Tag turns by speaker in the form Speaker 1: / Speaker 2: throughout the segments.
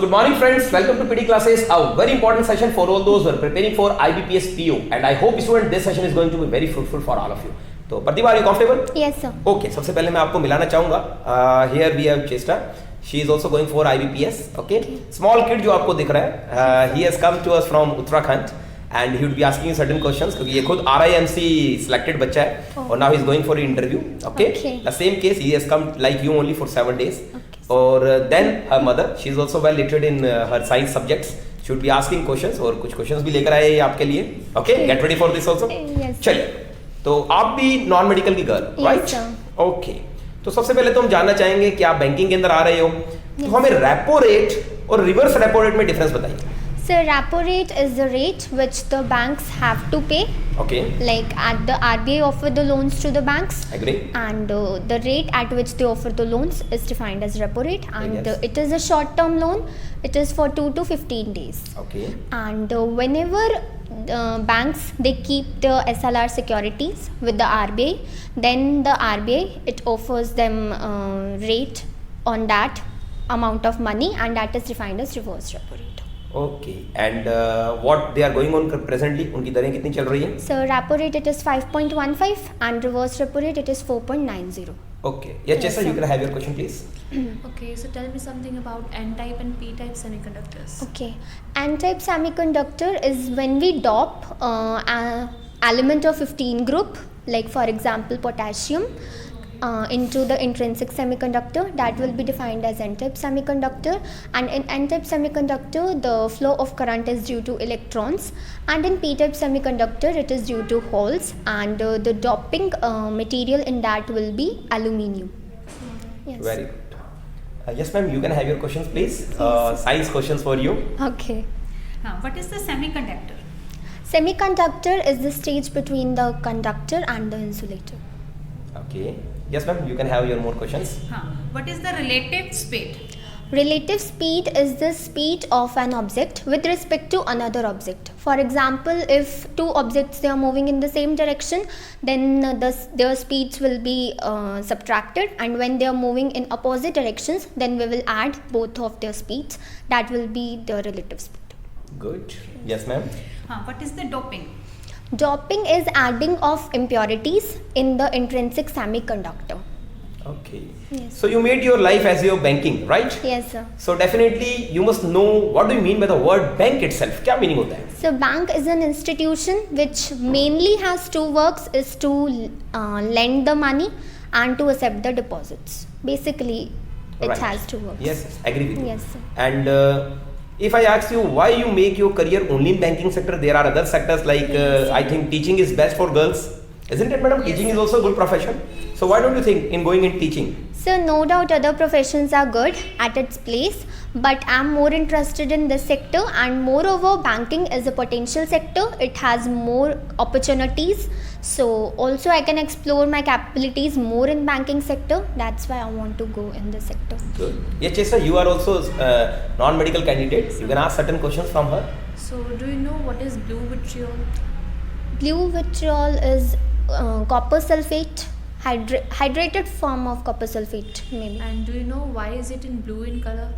Speaker 1: Good morning friends, welcome to PD classes, a very important session for all those who are preparing for IBPS PO, and I hope student this session is going to be very fruitful for all of you. तो प्रतिभा, are you comfortable?
Speaker 2: Yes sir.
Speaker 1: Okay, सबसे पहले मैं आपको मिलाना चाहूँगा. Here we have Chesta. She is also going for IBPS. Okay. Small kid जो आपको दिख रहा है, he has come to us from Uttarakhand and he would be asking you certain questions क्योंकि ये खुद RIMC selected बच्चा है और now he is going for an interview. Okay. The same case, he has come like you only for 7 days. और then her mother, she is also well literate in her science subjects. She would be asking questions और कुछ questions भी लेकर आए हैं आपके लिए. Okay, get ready for this also.
Speaker 2: Yes.
Speaker 1: चलिए, तो आप भी नॉन मेडिकल की गर्ल, right? Okay. तो सबसे पहले तो हम जानना चाहेंगे कि आप बैंकिंग के अंदर आ रहे हो, तो हमें रेपो रेट और रिवर्स रेपो रेट में डिफरेंस बताइए.
Speaker 2: So repo rate is the rate which the banks have to pay.
Speaker 1: Okay.
Speaker 2: Like at the RBI offer the loans to the banks.
Speaker 1: Agree.
Speaker 2: And the rate at which they offer the loans is defined as repo rate, and
Speaker 1: Yes.
Speaker 2: it is a short-term loan. It is for 2 to 15 days.
Speaker 1: Okay.
Speaker 2: And whenever banks they keep the SLR securities with the RBI, then the RBI it offers them rate on that amount of money, and that is defined as reverse repo rate.
Speaker 1: Okay. And what they are going on presently? उनकी दरें कितनी चल रही हैं?
Speaker 2: So repo rate it is 5.15 and reverse repo rate it is 4.90.
Speaker 1: Okay. Yes, Chesa, you can have your question, please.
Speaker 3: Okay, so tell me something about N-type and P-type semiconductors.
Speaker 2: Okay. N-type semiconductor is when we dop element of 15 group, like for example potassium, into the intrinsic semiconductor. That will be defined as N-type semiconductor. And in N-type semiconductor, the flow of current is due to electrons, and in P-type semiconductor, it is due to holes, and the doping material in that will be aluminium. Yes.
Speaker 1: Very good. Yes, ma'am, you can have your questions, please. Science questions for you.
Speaker 2: Okay.
Speaker 3: What is the semiconductor?
Speaker 2: Semiconductor is the stage between the conductor and the insulator.
Speaker 1: Okay. Yes, ma'am, you can have your more questions.
Speaker 3: What is the relative speed?
Speaker 2: Relative speed is the speed of an object with respect to another object. For example, if two objects they are moving in the same direction, then their speeds will be subtracted, and when they are moving in opposite directions, then we will add both of their speeds. That will be the relative speed.
Speaker 1: Good. Yes, ma'am.
Speaker 3: What is the doping?
Speaker 2: Doping is adding of impurities in the intrinsic semiconductor.
Speaker 1: Okay.
Speaker 2: Yes.
Speaker 1: So you made your life as your banking, right?
Speaker 2: Yes, sir.
Speaker 1: So definitely you must know what do you mean by the word bank itself. क्या meaning होता है?
Speaker 2: So bank is an institution which mainly has two works, is to lend the money and to accept the deposits. Basically, it
Speaker 1: Right.
Speaker 2: has two works.
Speaker 1: Yes, agree with you.
Speaker 2: Yes, sir.
Speaker 1: And if I ask you why you make your career only in banking sector, there are other sectors like I think teaching is best for girls, isn't it, madam?
Speaker 3: Yes.
Speaker 1: Teaching is also a good profession. So why don't you think in going in teaching?
Speaker 2: So no doubt other professions are good at its place, but I'm more interested in this sector, and moreover banking is a potential sector. It has more opportunities, so also I can explore my capabilities more in banking sector. That's why I want to go in this sector.
Speaker 1: Good. Yes, Chesa, you are also non-medical candidate. You can ask certain questions from her.
Speaker 3: So do you know what is blue vitriol?
Speaker 2: Blue vitriol is copper sulfate, hydrated form of copper sulfate maybe.
Speaker 3: And do you know why is it in blue in color?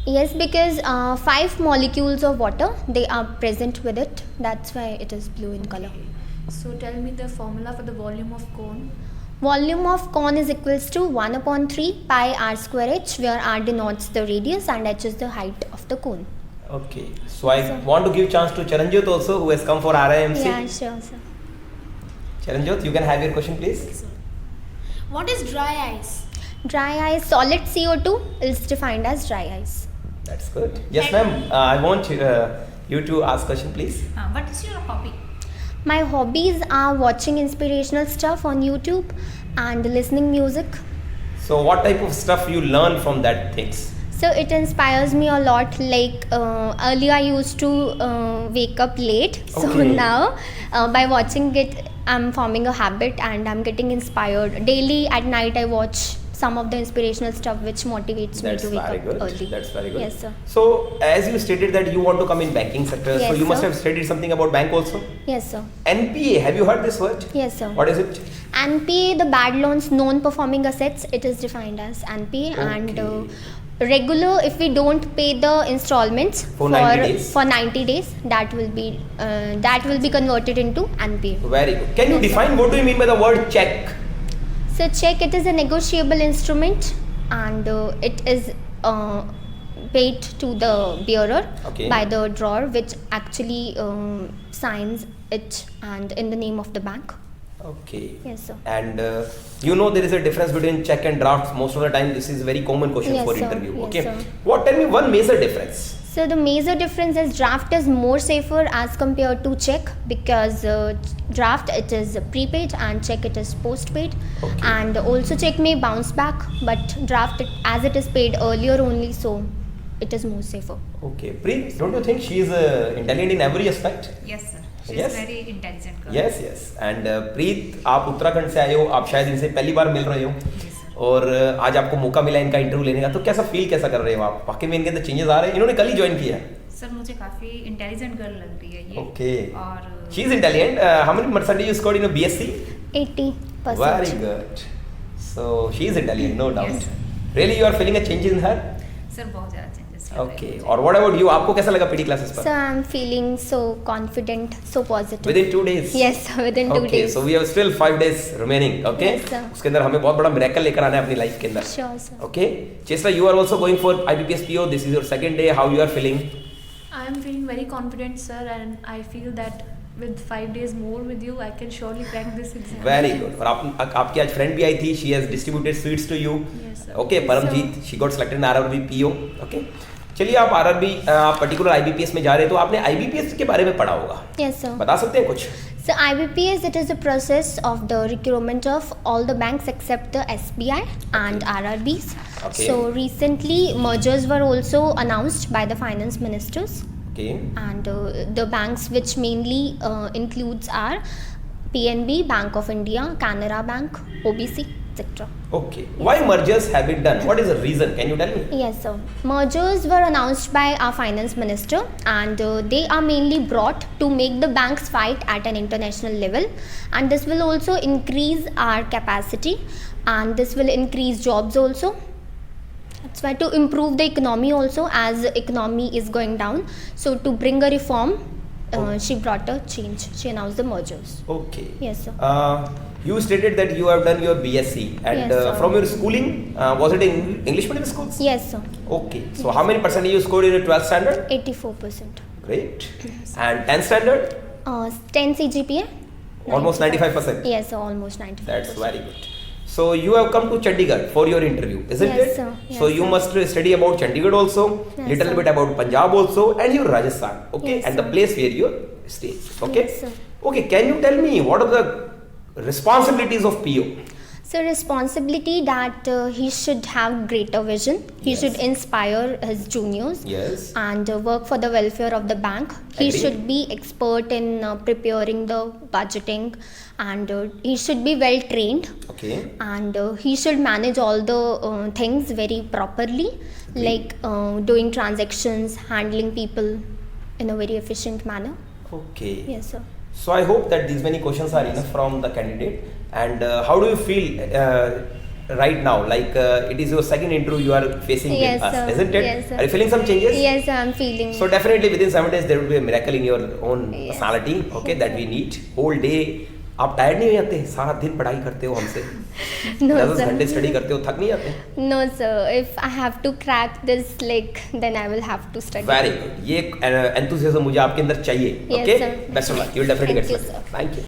Speaker 2: Yes, because 5 molecules of water they are present with it. That's why it is blue in color.
Speaker 3: So tell me the formula for the volume of cone.
Speaker 2: Volume of cone is equals to 1/3 pi r square h, where r denotes the radius and h is the height of the cone.
Speaker 1: Okay. So I want to give chance to Charanjot also, who has come for RIMC.
Speaker 2: Yeah, sure, sir.
Speaker 1: Charanjot, you can have your question, please.
Speaker 4: What is dry ice?
Speaker 2: Dry ice, solid CO2 is defined as dry ice.
Speaker 1: That's good. Yes, ma'am. I want you to ask question, please.
Speaker 3: What is your hobby?
Speaker 2: My hobbies are watching inspirational stuff on YouTube and listening music.
Speaker 1: So what type of stuff you learn from that things?
Speaker 2: So it inspires me a lot. Like earlier I used to wake up late. So
Speaker 1: Okay.
Speaker 2: now by watching it, I'm forming a habit and I'm getting inspired. Daily at night I watch some of the inspirational stuff which motivates
Speaker 1: That's
Speaker 2: me to wake
Speaker 1: very
Speaker 2: up
Speaker 1: good.
Speaker 2: early.
Speaker 1: That's very good.
Speaker 2: Yes, sir.
Speaker 1: So as you stated that you want to come in banking sector, so
Speaker 2: Yes,
Speaker 1: you must
Speaker 2: sir.
Speaker 1: have studied something about bank also.
Speaker 2: Yes, sir.
Speaker 1: NPA, have you heard this word?
Speaker 2: Yes, sir.
Speaker 1: What is it?
Speaker 2: NPA, the bad loans, non-performing assets, it is defined as NPA, and
Speaker 1: Okay.
Speaker 2: regular, if we don't pay the installments
Speaker 1: For 90 days.
Speaker 2: for 90 days, that will be converted into unpaid.
Speaker 1: Very good. Can you define what do you mean by the word check?
Speaker 2: So check, it is a negotiable instrument and it is paid to the bearer
Speaker 1: Okay.
Speaker 2: by the drawer, which actually signs it and in the name of the bank.
Speaker 1: Okay.
Speaker 2: Yes, sir.
Speaker 1: And you know there is a difference between check and draft. Most of the time, this is a very common question
Speaker 2: Yes,
Speaker 1: for
Speaker 2: sir.
Speaker 1: interview.
Speaker 2: Yes,
Speaker 1: Okay.
Speaker 2: sir.
Speaker 1: Tell me one major difference.
Speaker 2: So the major difference is draft is more safer as compared to check, because draft it is prepaid and check it is postpaid.
Speaker 1: Okay.
Speaker 2: And also check may bounce back, but draft as it is paid earlier only, so it is more safer.
Speaker 1: Okay. Preet, don't you think she is intelligent in every aspect?
Speaker 3: Yes, sir. She's
Speaker 1: Yes.
Speaker 3: very intelligent girl.
Speaker 1: Yes, yes. And प्रीत, आप उत्तराखंड से आए हो, आप शायद इनसे पहली बार मिल रहे हो
Speaker 3: Yes, sir.
Speaker 1: और आज आपको मौका मिला इनका इंटरव्यू लेने का, तो कैसा फील कैसा कर रहे हो आप? वाकई में इनके अंदर चेंजेस आ रहे हैं? इन्होंने कल ही ज्वाइन किया है.
Speaker 3: सर मुझे काफी इंटेलिजेंट गर्ल लग रही है ये.
Speaker 1: Okay.
Speaker 3: और
Speaker 1: She is intelligent. How many percentage you scored in a BSc?
Speaker 2: 80%.
Speaker 1: Very good. So she is intelligent, no doubt.
Speaker 3: Yes, sir.
Speaker 1: Really, you are feeling a change in her?
Speaker 3: Sir बहुत ज्यादा changes.
Speaker 1: Okay. और what about you? आपको कैसा लगा PT classes
Speaker 2: So
Speaker 1: पर?
Speaker 2: I'm feeling so confident, so positive.
Speaker 1: Within 2 days.
Speaker 2: Yes, within 2
Speaker 1: Okay.
Speaker 2: days.
Speaker 1: So we have still 5 days remaining. Okay.
Speaker 2: Yes, sir.
Speaker 1: उसके अंदर हमें बहुत बड़ा मिरेकल लेकर आना है अपनी लाइफ के अंदर.
Speaker 2: Sure, sir.
Speaker 1: Okay. Chesla, you are also going for IBPS PO. This is your second day. How you are feeling?
Speaker 3: I am feeling very confident, sir, and I feel that with 5 days more with you, I can surely crack this exam.
Speaker 1: Very good. और आपकी आज friend भी आई थी. She has distributed sweets to you.
Speaker 3: Yes, sir.
Speaker 1: Okay. Paramjit, she got selected in RRB PO. Okay. चलिए आप RRB particular IBPS में जा रहे हैं, तो आपने IBPS के बारे में पढ़ा होगा.
Speaker 2: Yes, sir.
Speaker 1: बता सकते हैं कुछ?
Speaker 2: So IBPS, it is a process of the recruitment of all the banks except the SBI and RRBs.
Speaker 1: Okay.
Speaker 2: So recently mergers were also announced by the finance ministers,
Speaker 1: Okay.
Speaker 2: and the banks which mainly includes are PNB, Bank of India, Canara Bank, OBC, etc.
Speaker 1: Okay. Why mergers have been done? What is the reason? Can you tell me?
Speaker 2: Yes, sir. Mergers were announced by our finance minister, and they are mainly brought to make the banks fight at an international level, and this will also increase our capacity, and this will increase jobs also. That's why, to improve the economy also, as the economy is going down. So to bring a reform, she brought a change. She announced the mergers.
Speaker 1: Okay.
Speaker 2: Yes, sir.
Speaker 1: You stated that you have done your BSc, and
Speaker 2: Yes, sir.
Speaker 1: from your schooling, was it in English medium schools?
Speaker 2: Yes, sir.
Speaker 1: Okay. So how many percent you scored in your 12th standard?
Speaker 2: 84%.
Speaker 1: Great. And 10th standard?
Speaker 2: 10 CGPA.
Speaker 1: Almost 95%.
Speaker 2: Yes, sir. Almost 95%.
Speaker 1: That's very good. So you have come to Chandigarh for your interview, isn't
Speaker 2: Yes,
Speaker 1: it?
Speaker 2: sir. Yes,
Speaker 1: So you
Speaker 2: sir.
Speaker 1: must study about Chandigarh also,
Speaker 2: Yes,
Speaker 1: little
Speaker 2: sir.
Speaker 1: bit about Punjab also, and your Rajasthan. Okay,
Speaker 2: Yes,
Speaker 1: and the
Speaker 2: sir.
Speaker 1: place where you stay. Okay.
Speaker 2: Yes, sir.
Speaker 1: Okay. Can you tell me what are the responsibilities of PO?
Speaker 2: So responsibility that he should have greater vision. He
Speaker 1: Yes.
Speaker 2: should inspire his juniors.
Speaker 1: Yes.
Speaker 2: And work for the welfare of the bank. He
Speaker 1: Agree.
Speaker 2: should be expert in preparing the budgeting, and he should be well trained,
Speaker 1: Okay.
Speaker 2: and he should manage all the things very properly,
Speaker 1: Agree.
Speaker 2: like doing transactions, handling people in a very efficient manner.
Speaker 1: Okay.
Speaker 2: Yes, sir.
Speaker 1: So I hope that these many questions are enough from the candidate. And how do you feel right now? Like it is your second interview you are facing
Speaker 2: Yes,
Speaker 1: with us,
Speaker 2: sir.
Speaker 1: isn't it?
Speaker 2: Yes, sir.
Speaker 1: Are you feeling some changes?
Speaker 2: Yes, I'm feeling.
Speaker 1: So definitely within 7 days there will be a miracle in your own
Speaker 2: Yes.
Speaker 1: personality. Okay,
Speaker 2: Yes,
Speaker 1: that
Speaker 2: sir.
Speaker 1: we need. Whole day आप tired नहीं हो जाते? सारा दिन पढ़ाई करते हो हमसे,
Speaker 2: No,
Speaker 1: 10
Speaker 2: sir.
Speaker 1: घंटे स्टडी करते हो, थक नहीं जाते?
Speaker 2: No, sir. If I have to crack this, then I will have to study.
Speaker 1: Very good. ये enthusiasm मुझे आपके अंदर चाहिए.
Speaker 2: Yes,
Speaker 1: Okay,
Speaker 2: sir.
Speaker 1: best of luck. You will definitely
Speaker 2: Thank
Speaker 1: get
Speaker 2: you,
Speaker 1: success.
Speaker 2: sir.
Speaker 1: Thank you.